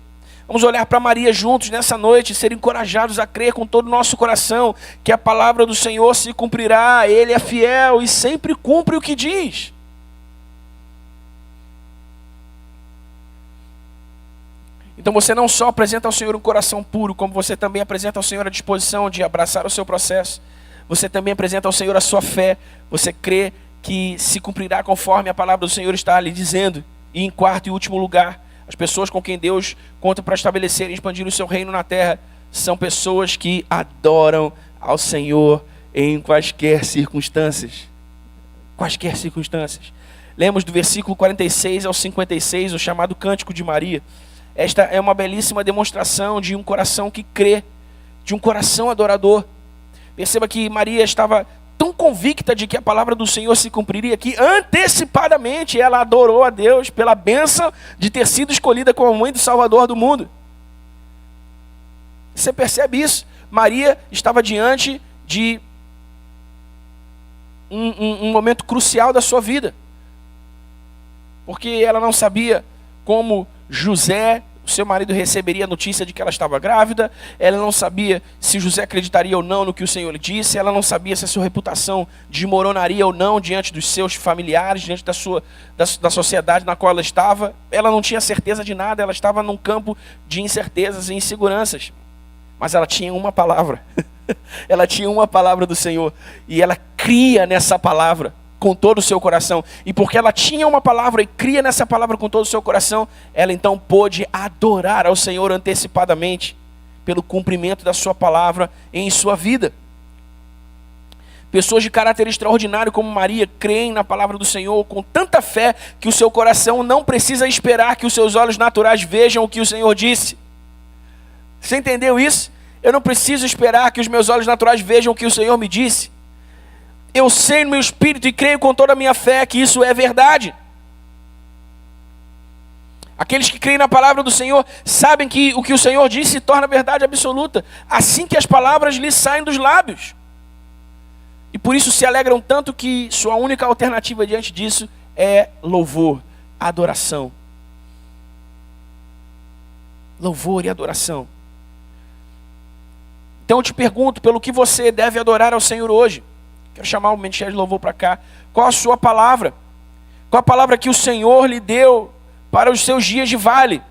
Vamos olhar para Maria juntos nessa noite e ser encorajados a crer com todo o nosso coração que a palavra do Senhor se cumprirá. Ele é fiel e sempre cumpre o que diz. Então você não só apresenta ao Senhor um coração puro, como você também apresenta ao Senhor a disposição de abraçar o seu processo. Você também apresenta ao Senhor a sua fé. Você crê que se cumprirá conforme a palavra do Senhor está lhe dizendo. E em quarto e último lugar, as pessoas com quem Deus conta para estabelecer e expandir o seu reino na terra são pessoas que adoram ao Senhor em quaisquer circunstâncias. Quaisquer circunstâncias. Lemos do versículo 46 ao 56, o chamado Cântico de Maria. Esta é uma belíssima demonstração de um coração que crê, de um coração adorador. Perceba que Maria estava tão convicta de que a palavra do Senhor se cumpriria que antecipadamente ela adorou a Deus pela bênção de ter sido escolhida como a mãe do Salvador do mundo. Você percebe isso? Maria estava diante de um momento crucial da sua vida. Porque ela não sabia como José o seu marido receberia a notícia de que ela estava grávida, ela não sabia se José acreditaria ou não no que o Senhor lhe disse, ela não sabia se a sua reputação desmoronaria ou não diante dos seus familiares, diante da sociedade na qual ela estava. Ela não tinha certeza de nada, ela estava num campo de incertezas e inseguranças. Mas ela tinha uma palavra, ela tinha uma palavra do Senhor, e ela cria nessa palavra com todo o seu coração. E porque ela tinha uma palavra e cria nessa palavra com todo o seu coração, ela então pôde adorar ao Senhor antecipadamente, pelo cumprimento da sua palavra em sua vida. Pessoas de caráter extraordinário como Maria creem na palavra do Senhor com tanta fé que o seu coração não precisa esperar que os seus olhos naturais vejam o que o Senhor disse. Você entendeu isso? Eu não preciso esperar que os meus olhos naturais vejam o que o Senhor me disse. Eu sei no meu espírito e creio com toda a minha fé que isso é verdade. Aqueles que creem na palavra do Senhor sabem que o que o Senhor disse se torna verdade absoluta, assim que as palavras lhes saem dos lábios. E por isso se alegram tanto que sua única alternativa diante disso é louvor, adoração. Louvor e adoração. Então eu te pergunto, pelo que você deve adorar ao Senhor hoje? Quero chamar o Ministério de Louvor para cá. Qual a sua palavra? Qual a palavra que o Senhor lhe deu para os seus dias de vale?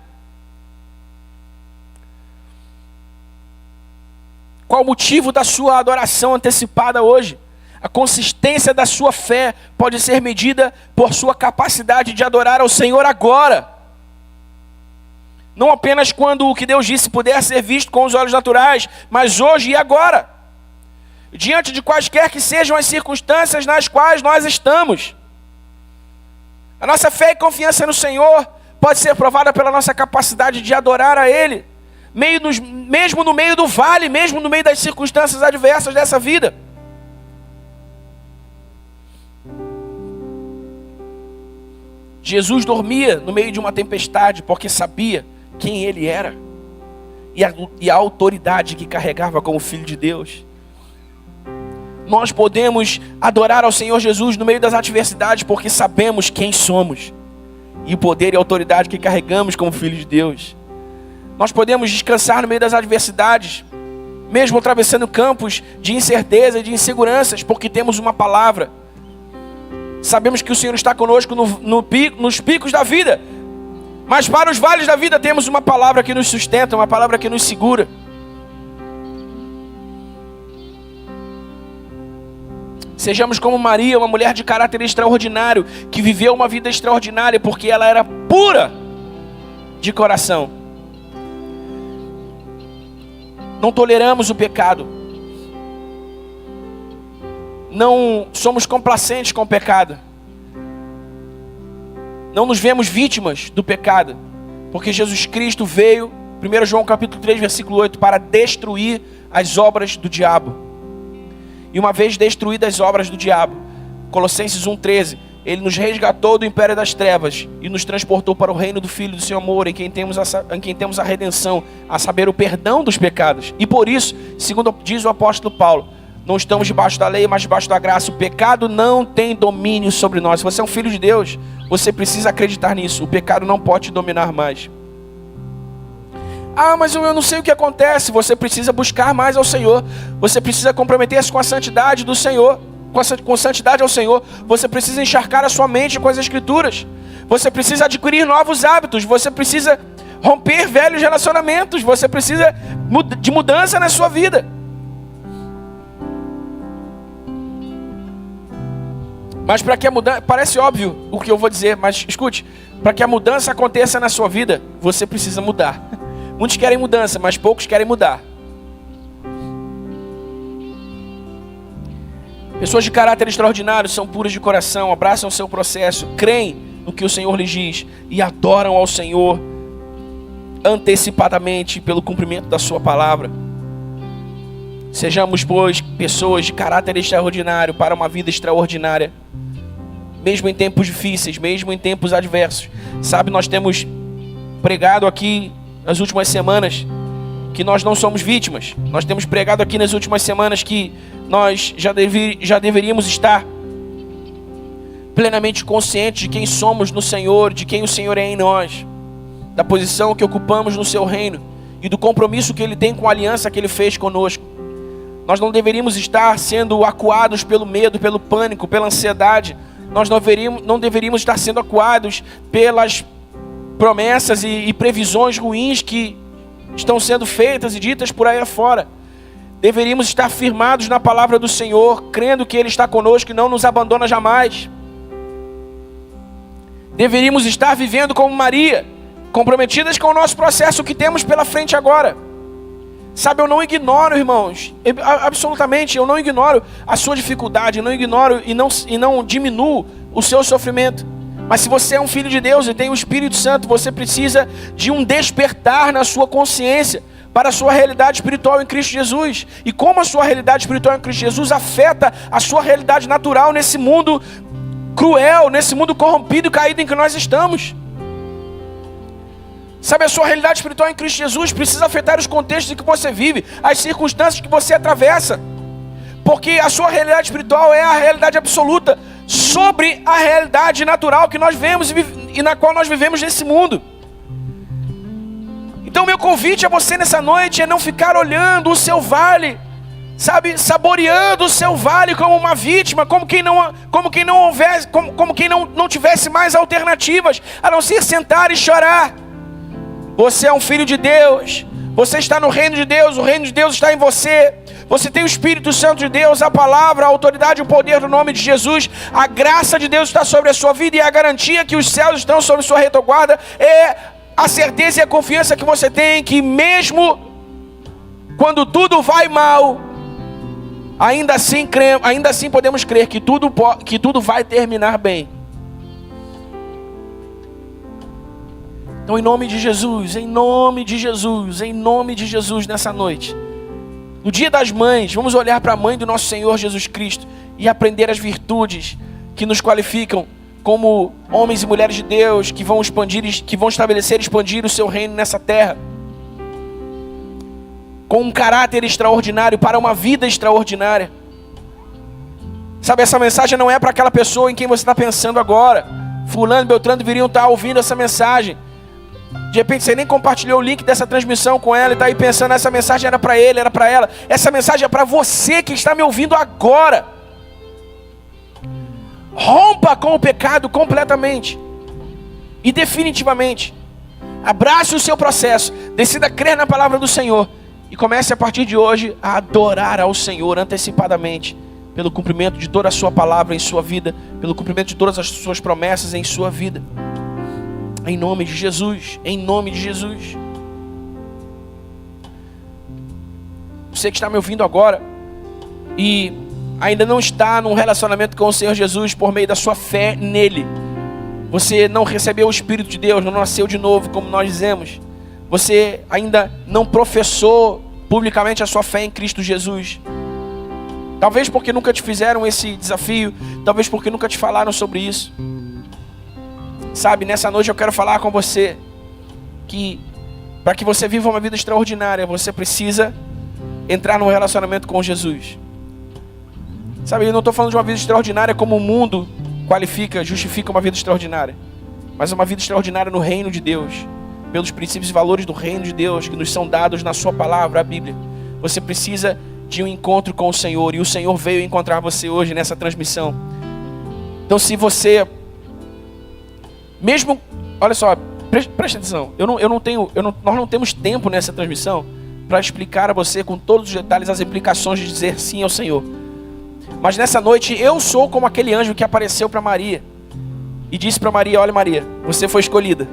Qual o motivo da sua adoração antecipada hoje? A consistência da sua fé pode ser medida por sua capacidade de adorar ao Senhor agora. Não apenas quando o que Deus disse puder ser visto com os olhos naturais, mas hoje e agora. Diante de quaisquer que sejam as circunstâncias nas quais nós estamos. A nossa fé e confiança no Senhor pode ser provada pela nossa capacidade de adorar a Ele, mesmo no meio do vale, mesmo no meio das circunstâncias adversas dessa vida. Jesus dormia no meio de uma tempestade porque sabia quem Ele era e a autoridade que carregava como Filho de Deus. Nós podemos adorar ao Senhor Jesus no meio das adversidades porque sabemos quem somos e o poder e a autoridade que carregamos como Filho de Deus. Nós podemos descansar no meio das adversidades, mesmo atravessando campos de incerteza e de inseguranças, porque temos uma palavra. Sabemos que o Senhor está conosco nos picos da vida, mas para os vales da vida temos uma palavra que nos sustenta, uma palavra que nos segura. Sejamos como Maria, uma mulher de caráter extraordinário, que viveu uma vida extraordinária porque ela era pura de coração. Não toleramos o pecado. Não somos complacentes com o pecado. Não nos vemos vítimas do pecado, porque Jesus Cristo veio, 1 João capítulo 3, versículo 8, para destruir as obras do diabo. E uma vez destruídas as obras do diabo, Colossenses 1,13, Ele nos resgatou do império das trevas e nos transportou para o reino do Filho do seu amor, em quem temos a redenção, a saber, o perdão dos pecados. E por isso, segundo diz o apóstolo Paulo, não estamos debaixo da lei, mas debaixo da graça. O pecado não tem domínio sobre nós. Se você é um filho de Deus, você precisa acreditar nisso. O pecado não pode te dominar mais. Ah, mas eu não sei o que acontece. Você precisa buscar mais ao Senhor. Você precisa comprometer-se com a santidade do Senhor, com santidade ao Senhor. Você precisa encharcar a sua mente com as Escrituras. Você precisa adquirir novos hábitos. Você precisa romper velhos relacionamentos. Você precisa de mudança na sua vida. Mas para que a mudança, parece óbvio o que eu vou dizer, mas escute, para que a mudança aconteça na sua vida, você precisa mudar. Muitos querem mudança, mas poucos querem mudar. Pessoas de caráter extraordinário são puras de coração, abraçam o seu processo, creem no que o Senhor lhes diz e adoram ao Senhor antecipadamente pelo cumprimento da sua palavra. Sejamos, pois, pessoas de caráter extraordinário para uma vida extraordinária, mesmo em tempos difíceis, mesmo em tempos adversos. Sabe, nós temos pregado aqui nas últimas semanas que nós não somos vítimas. Nós temos pregado aqui nas últimas semanas que nós já deveríamos estar plenamente conscientes de quem somos no Senhor, de quem o Senhor é em nós. da posição que ocupamos no seu reino e do compromisso que Ele tem com a aliança que Ele fez conosco. Nós não deveríamos estar sendo acuados pelo medo, pelo pânico, pela ansiedade. Nós não deveríamos estar sendo acuados pelas promessas e previsões ruins que estão sendo feitas e ditas por aí afora. Deveríamos estar firmados na palavra do Senhor, crendo que Ele está conosco e não nos abandona jamais. Deveríamos estar vivendo como Maria, comprometidas com o nosso processo que temos pela frente agora. Sabe, eu não ignoro, irmãos, absolutamente, eu não ignoro a sua dificuldade, eu não ignoro e não diminuo o seu sofrimento. Mas se você é um filho de Deus e tem o Espírito Santo, você precisa de um despertar na sua consciência para a sua realidade espiritual em Cristo Jesus. E como a sua realidade espiritual em Cristo Jesus afeta a sua realidade natural nesse mundo cruel, nesse mundo corrompido e caído em que nós estamos. Sabe, a sua realidade espiritual em Cristo Jesus precisa afetar os contextos em que você vive, as circunstâncias que você atravessa. Porque a sua realidade espiritual é a realidade absoluta sobre a realidade natural que nós vemos e na qual nós vivemos nesse mundo. Então meu convite a você nessa noite é não ficar olhando o seu vale, sabe, saboreando o seu vale como uma vítima, como quem não tivesse mais alternativas a não ser sentar e chorar. Você é um filho de Deus, você está no reino de Deus, o reino de Deus está em você. Você tem o Espírito Santo de Deus, a palavra, a autoridade e o poder do nome de Jesus. A graça de Deus está sobre a sua vida e a garantia que os céus estão sobre sua retaguarda é a certeza e a confiança que você tem que mesmo quando tudo vai mal, ainda assim podemos crer que tudo vai terminar bem. Então, em nome de Jesus, nessa noite, no dia das mães, vamos olhar para a mãe do nosso Senhor Jesus Cristo e aprender as virtudes que nos qualificam como homens e mulheres de Deus, que vão estabelecer e expandir o seu reino nessa terra, com um caráter extraordinário para uma vida extraordinária. Sabe, essa mensagem não é para aquela pessoa em quem você está pensando agora. Fulano, Beltrano deveriam estar ouvindo essa mensagem. De repente você nem compartilhou o link dessa transmissão com ela e está aí pensando, essa mensagem era para ele, era para ela. Essa mensagem é para você que está me ouvindo agora. Rompa com o pecado completamente e definitivamente. Abrace o seu processo, decida crer na palavra do Senhor e comece a partir de hoje a adorar ao Senhor antecipadamente pelo cumprimento de toda a sua palavra em sua vida, pelo cumprimento de todas as suas promessas em sua vida. Em nome de Jesus, em nome de Jesus. Você que está me ouvindo agora e ainda não está num relacionamento com o Senhor Jesus por meio da sua fé nele. Você não recebeu o Espírito de Deus, não nasceu de novo, como nós dizemos. Você ainda não professou publicamente a sua fé em Cristo Jesus. Talvez porque nunca te fizeram esse desafio, talvez porque nunca te falaram sobre isso. Sabe, nessa noite eu quero falar com você que para que você viva uma vida extraordinária, você precisa entrar num relacionamento com Jesus. Sabe, eu não estou falando de uma vida extraordinária como o mundo qualifica, justifica uma vida extraordinária, mas uma vida extraordinária no reino de Deus, pelos princípios e valores do reino de Deus que nos são dados na sua palavra, a Bíblia. Você precisa de um encontro com o Senhor, e o Senhor veio encontrar você hoje nessa transmissão. Então, se você mesmo, olha só, preste atenção, nós não temos tempo nessa transmissão para explicar a você com todos os detalhes as implicações de dizer sim ao Senhor. Mas nessa noite eu sou como aquele anjo que apareceu para Maria e disse para Maria: olha Maria, você foi escolhida.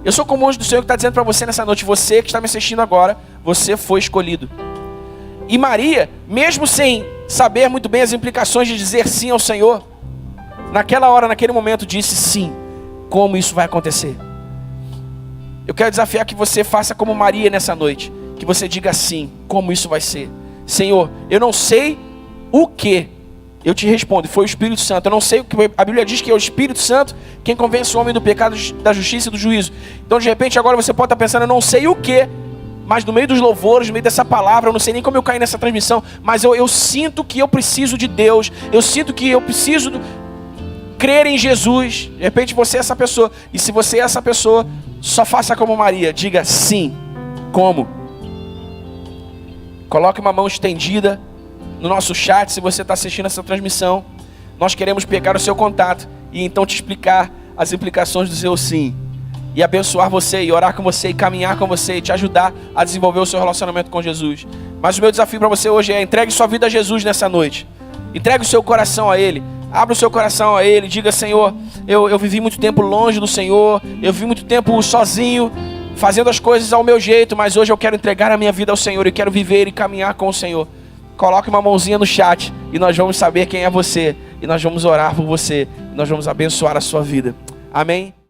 Eu sou como o anjo do Senhor que está dizendo para você nessa noite: você que está me assistindo agora, você foi escolhido. E Maria, mesmo sem saber muito bem as implicações de dizer sim ao Senhor, naquela hora, naquele momento, disse sim. Como isso vai acontecer? Eu quero desafiar que você faça como Maria nessa noite, que você diga sim, como isso vai ser. Senhor, eu não sei o que. Eu te respondo, foi o Espírito Santo. Eu não sei o que. A Bíblia diz que é o Espírito Santo quem convence o homem do pecado, da justiça e do juízo. Então de repente agora você pode estar pensando, eu não sei o que, mas no meio dos louvores, no meio dessa palavra, eu não sei nem como eu caí nessa transmissão, mas eu sinto que eu preciso de Deus. Eu sinto que eu preciso crer em Jesus. De repente você é essa pessoa. E se você é essa pessoa, só faça como Maria. Diga sim. Como? Coloque uma mão estendida no nosso chat se você está assistindo essa transmissão. Nós queremos pegar o seu contato e então te explicar as implicações do seu sim. E abençoar você, e orar com você, e caminhar com você, e te ajudar a desenvolver o seu relacionamento com Jesus. Mas o meu desafio para você hoje é: entregue sua vida a Jesus nessa noite. Entregue o seu coração a Ele. Abra o seu coração a Ele. Diga: Senhor, eu vivi muito tempo longe do Senhor. Eu vivi muito tempo sozinho, fazendo as coisas ao meu jeito. Mas hoje eu quero entregar a minha vida ao Senhor. E quero viver e caminhar com o Senhor. Coloque uma mãozinha no chat e nós vamos saber quem é você. E nós vamos orar por você. E nós vamos abençoar a sua vida. Amém?